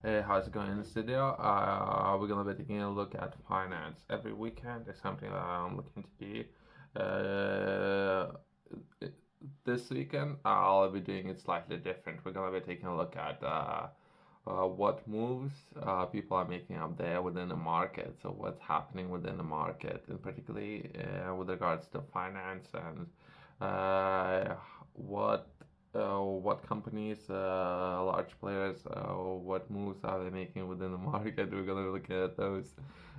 Hey, how's it going in the studio? We're gonna be taking a look at finance every weekend. It's something that I'm looking to do. This weekend, I'll be doing it slightly different. We're gonna be taking a look at what moves people are making up there within the market. So what's happening within the market, and particularly with regards to finance and uh, what what companies, large players, what moves are they making within the market? We're gonna look at those.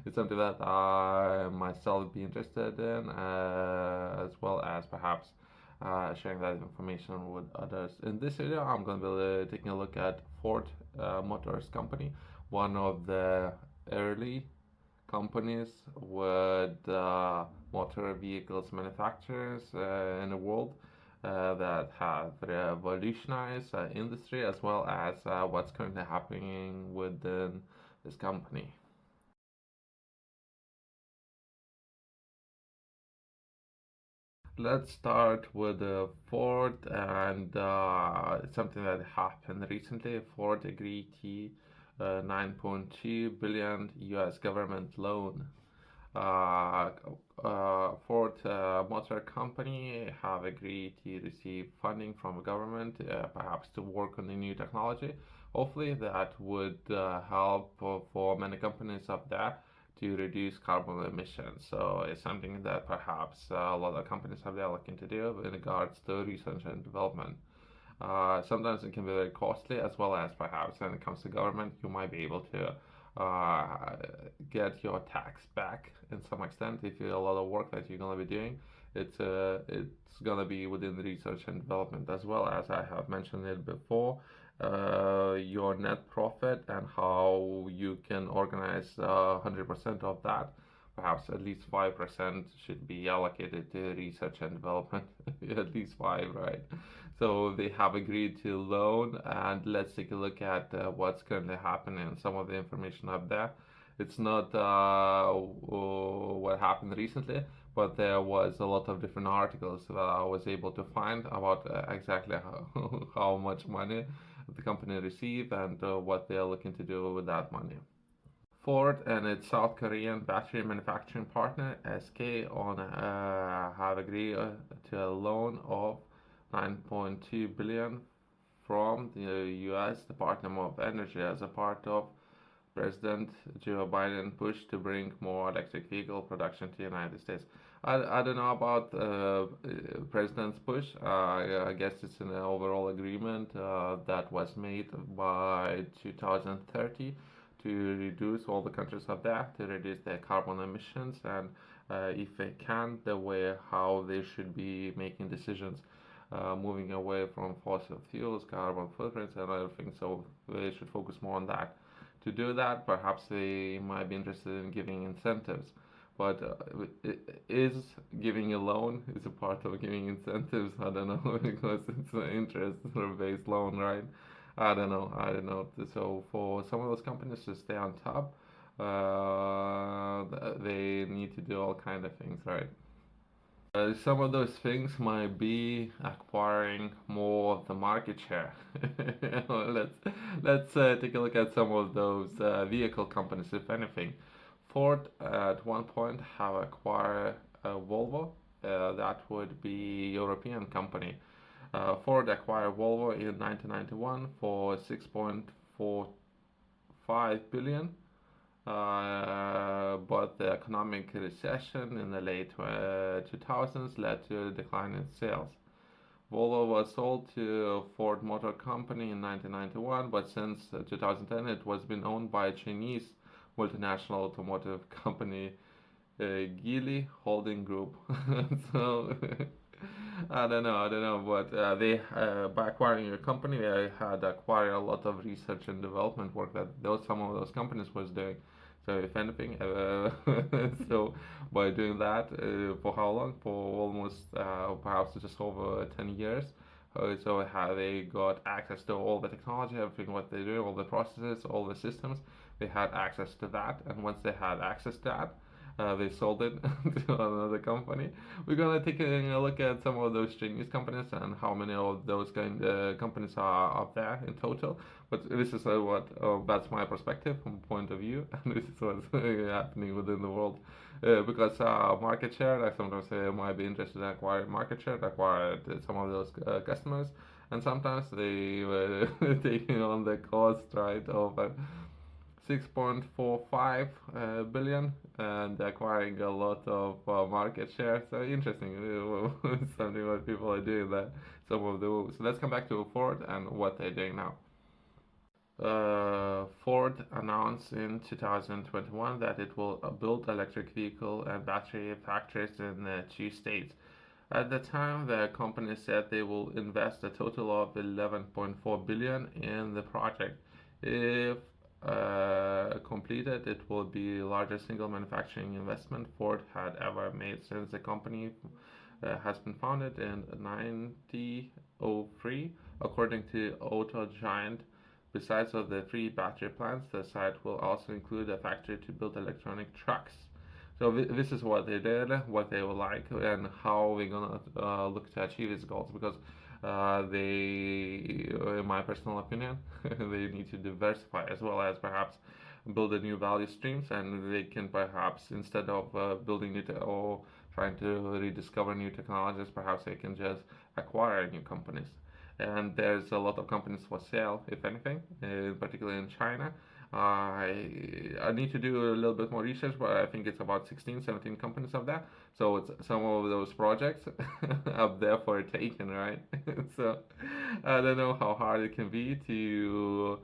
It's something that I myself be interested in, as well as perhaps sharing that information with others. In this video, I'm going to be taking a look at Ford Motors Company, one of the early companies with motor vehicles manufacturers in the world that have revolutionized industry as well as what's currently happening within this company. Let's start with Ford and something that happened recently. Ford agreed to 9.2 billion US government loan. Uh, Ford Motor Company have agreed to receive funding from the government, perhaps to work on the new technology. Hopefully, that would help for many companies up there to reduce carbon emissions. So it's something that perhaps a lot of companies have there looking to do in regards to research and development. Sometimes it can be very costly, as well as perhaps when it comes to government, you might be able to uh, get your tax back in some extent if you a lot of work that you're gonna be doing. It's gonna be within the research and development, as well as I have mentioned it before. Your net profit and how you can organize 100% of that. Perhaps at least 5% should be allocated to research and development. At least five, right? So they have agreed to loan, and let's take a look at what's currently happening. Some of the information up there. It's not what happened recently, but there was a lot of different articles that I was able to find about exactly how much money the company received and what they are looking to do with that money. Ford and its South Korean battery manufacturing partner SK have agreed to a loan of 9.2 billion from the U.S. Department of Energy as a part of President Joe Biden push to bring more electric vehicle production to the United States. I don't know about President's push. I guess it's an overall agreement that was made by 2030 to reduce all the countries of that to reduce their carbon emissions and if they can, the way how they should be making decisions, moving away from fossil fuels, carbon footprints, and other things. So they should focus more on that. To do that, perhaps they might be interested in giving incentives. But is giving a loan is a part of giving incentives? I don't know because it's an interest-based loan, right? I don't know. I don't know. So for some of those companies to stay on top, they need to do all kind of things, right? Some of those things might be acquiring more of the market share. let's let's take a look at some of those vehicle companies, if anything. Ford at one point have acquired Volvo. That would be European company. Ford acquired Volvo in 1991 for 6.45 billion. But the economic recession in the late 2000s led to a decline in sales. Volvo was sold to Ford Motor Company in 1991, but since 2010 it was been owned by a Chinese multinational automotive company, Geely Holding Group. So I don't know, but they by acquiring a company, they had acquired a lot of research and development work that those some of those companies was doing. So if anything, so by doing that, for how long? For almost perhaps just over 10 years. So how they got access to all the technology, everything what they do, all the processes, all the systems. They had access to that, and once they had access to that, They sold it to another company. We're gonna take a look at some of those Chinese companies and how many of those kind companies are up there in total. But this is what that's my perspective from point of view, and this is what's happening within the world. Because market share, I sometimes might be interested in acquiring market share, acquire some of those customers, and sometimes they were taking on the cost, right, of 6.45 billion and acquiring a lot of market share. So interesting, something what people are doing that. Some of the moves. So let's come back to Ford and what they're doing now. Ford announced in 2021 that it will build electric vehicle and battery factories in 2 states. At the time, the company said they will invest a total of 11.4 billion in the project. If completed, it will be the largest single manufacturing investment Ford had ever made since the company has been founded in 1903, according to Auto Giant. Besides of the three battery plants, the site will also include a factory to build electronic trucks. So this is what they did, what they would like, and how we're gonna look to achieve these goals. Because in my personal opinion, they need to diversify as well as perhaps build a new value streams, and they can perhaps instead of building new or trying to rediscover new technologies, perhaps they can just acquire new companies. And there's a lot of companies for sale, if anything, particularly in China. I need to do a little bit more research, but I think it's about 16, 17 companies of that. So it's some of those projects up there for a taken, right? So I don't know how hard it can be to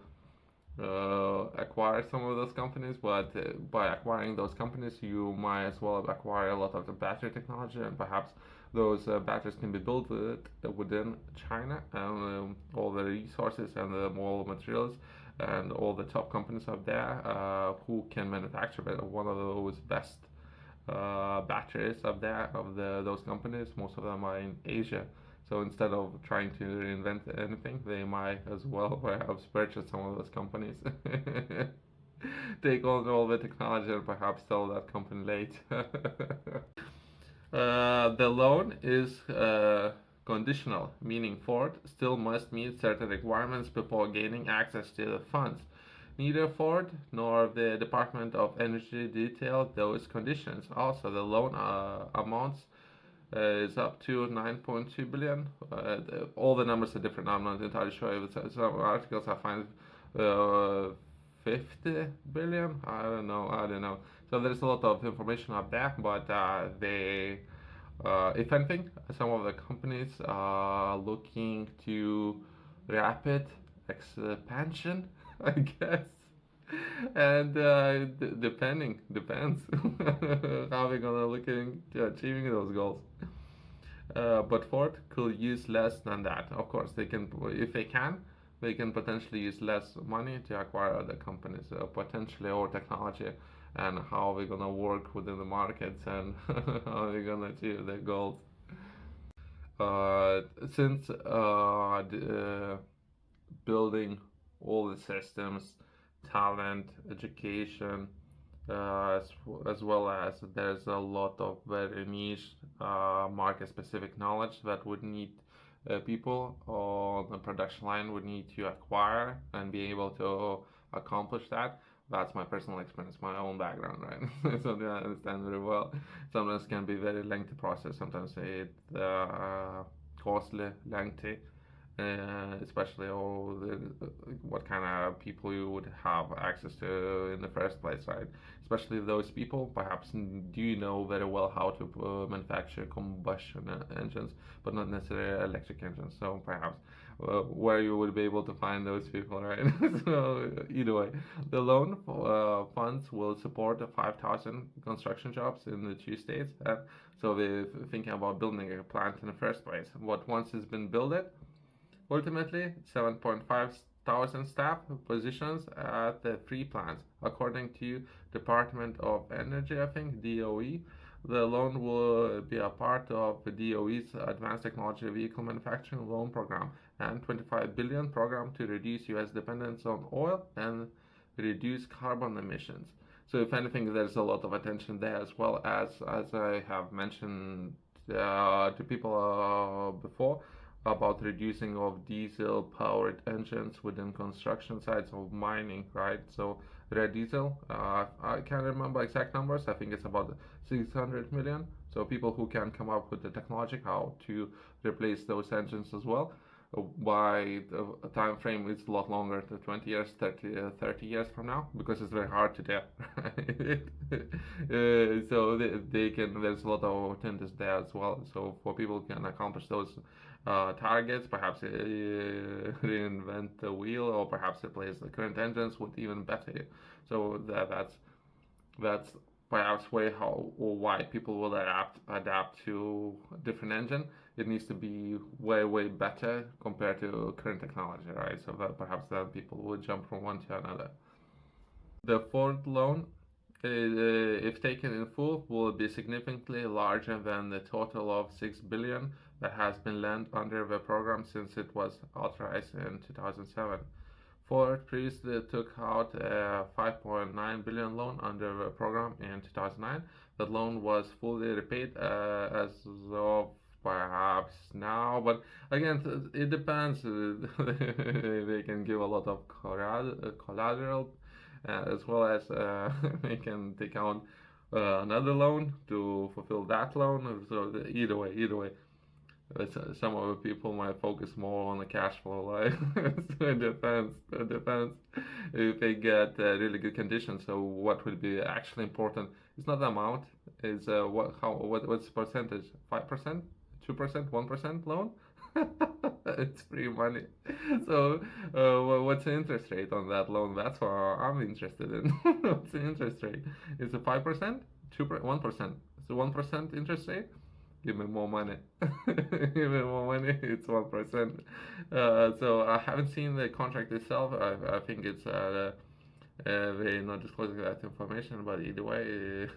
acquire some of those companies, but by acquiring those companies, you might as well acquire a lot of the battery technology, and perhaps those batteries can be built within China, and all the resources and the all materials and all the top companies out there who can manufacture one of those best batteries up there of those companies. Most of them are in Asia. So instead of trying to reinvent anything, they might as well perhaps purchase some of those companies, take on all the technology, and perhaps sell that company late. The loan is conditional, meaning Ford still must meet certain requirements before gaining access to the funds. Neither Ford nor the Department of Energy detailed those conditions. Also, the loan amounts is up to 9.2 billion. All the numbers are different. I'm not entirely sure. If some articles I find 50 billion. I don't know. I don't know. So there's a lot of information up there, but if anything, some of the companies are looking to rapid expansion, I guess. And depends how we're gonna look into achieving those goals. But Ford could use less than that. Of course, they can, if they can potentially use less money to acquire other companies, potentially, or technology, and how we're gonna work within the markets and how we're gonna achieve their goals. Uh, since building all the systems, talent, education, as well as there's a lot of very niche market specific knowledge that would need people on the production line would need to acquire and be able to accomplish that. That's my personal experience, my own background, right? Something I understand very well. Sometimes it can be very lengthy process. Sometimes it's costly, lengthy, especially all what kind of people you would have access to in the first place, right? Especially those people perhaps do know very well how to manufacture combustion engines, but not necessarily electric engines. So perhaps where you would be able to find those people, right? So either way, the loan funds will support 5,000 construction jobs in the 2 states. So we're thinking about building a plant in the first place. What once it's been built, ultimately, 7.5 thousand staff positions at the three plants. According to Department of Energy, I think DOE, the loan will be a part of the DOE's Advanced Technology Vehicle Manufacturing Loan Program and 25 billion program to reduce U.S. dependence on oil and reduce carbon emissions. So if anything, there's a lot of attention there, as well as I have mentioned to people before about reducing of diesel powered engines within construction sites of mining, right? So red diesel, I can't remember exact numbers. I think it's about 600 million. So people who can come up with the technology how to replace those engines as well. By the time frame, it's a lot longer, to 20 years, 30 years from now, because it's very hard to tell. So they can, there's a lot of opportunities there as well. So for people who can accomplish those targets, perhaps reinvent the wheel, or perhaps replace the current engines with even better. So that's perhaps way how or why people will adapt to a different engine. It needs to be way better compared to current technology, right? So that perhaps then people will jump from one to another. The Ford loan, if taken in full, will be significantly larger than the total of 6 billion that has been lent under the program since it was authorized in 2007. Ford previously took out a 5.9 billion loan under the program in 2009. That loan was fully repaid as of perhaps now, but again, it depends. They can give a lot of collateral, as well as they can take out another loan to fulfill that loan. So either way, some of the people might focus more on the cash flow, like so it depends. It depends if they get really good conditions. So what would be actually important? It's not the amount. It's what's the percentage? 5%, 2%, 1% loan. It's free money. So what's the interest rate on that loan? That's what I'm interested in. What's the interest rate? Is it 5%, 1%? So 1% interest rate. Give me more money. Give me more money. It's 1%. So I haven't seen the contract itself. I think it's they're not disclosing that information, but either way,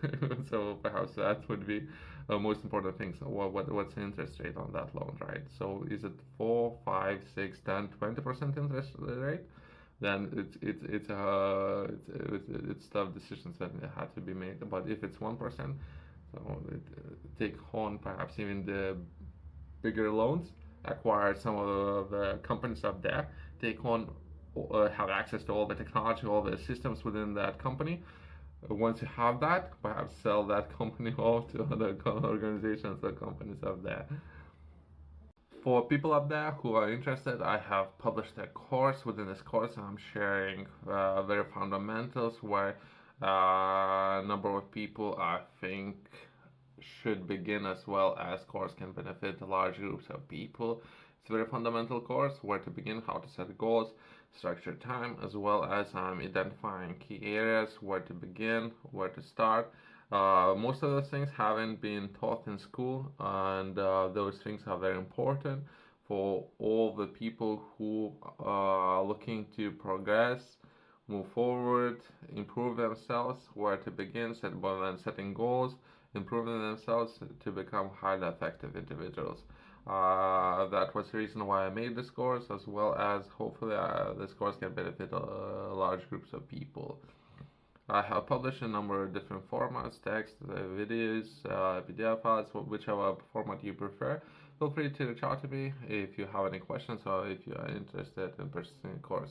so perhaps that would be most important thing. So what's the interest rate on that loan, right? So is it 4, 5, 6, 10, 20% interest rate? Then it's tough decisions that have to be made. But if it's 1%, so take on perhaps even the bigger loans, acquire some of the companies up there, take on have access to all the technology, all the systems within that company. Once you have that, perhaps sell that company off to other organizations or companies up there. For people up there who are interested, I have published a course. Within this course, I'm sharing very fundamentals where a number of people I think should begin, as well as course can benefit large groups of people. It's a very fundamental course where to begin, how to set goals, structure time, as well as identifying key areas, where to begin, where to start. Most of those things haven't been taught in school, and those things are very important for all the people who are looking to progress, move forward, improve themselves, where to begin, setting goals, improving themselves to become highly effective individuals. That was the reason why I made this course, as well as hopefully this course can benefit large groups of people. I have published a number of different formats, text, videos, PDF files, whichever format you prefer. Feel free to reach out to me if you have any questions or if you are interested in purchasing a course.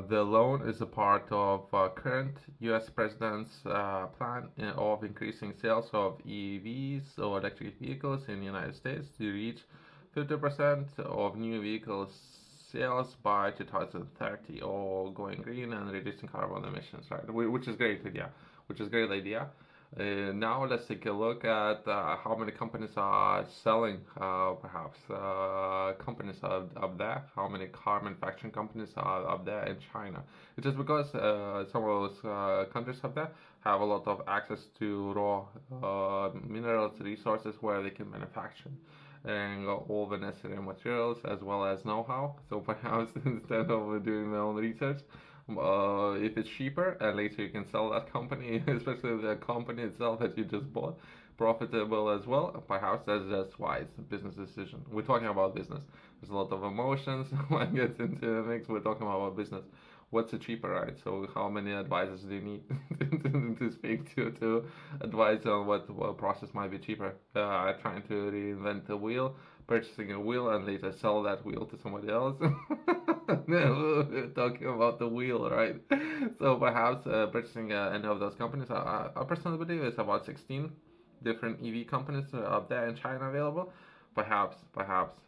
The loan is a part of current U.S. President's plan of increasing sales of EVs or electric vehicles in the United States to reach 50% of new vehicles sales by 2030, or going green and reducing carbon emissions, right? Which is great idea. Which is great idea. Now let's take a look at how many companies are selling, perhaps companies are up there, how many car manufacturing companies are up there in China. It's just because some of those countries up there have a lot of access to raw minerals, resources where they can manufacture and all the necessary materials, as well as know-how. So perhaps instead of doing their own research, if it's cheaper and later you can sell that company, especially the company itself that you just bought, profitable as well. Perhaps that's wise business decision. We're talking about business. There's a lot of emotions when it gets into the mix. We're talking about business. What's the cheaper, right? So how many advisors do you need to speak to advise on what process might be cheaper? Trying to reinvent the wheel, purchasing a wheel and later sell that wheel to somebody else. We're talking about the wheel, right? So perhaps purchasing any of those companies, I personally believe it's about 16 different EV companies up there in China available. Perhaps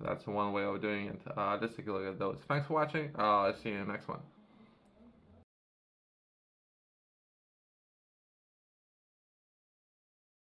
that's one way of doing it. Just take a look at those. Thanks for watching. See you in the next one.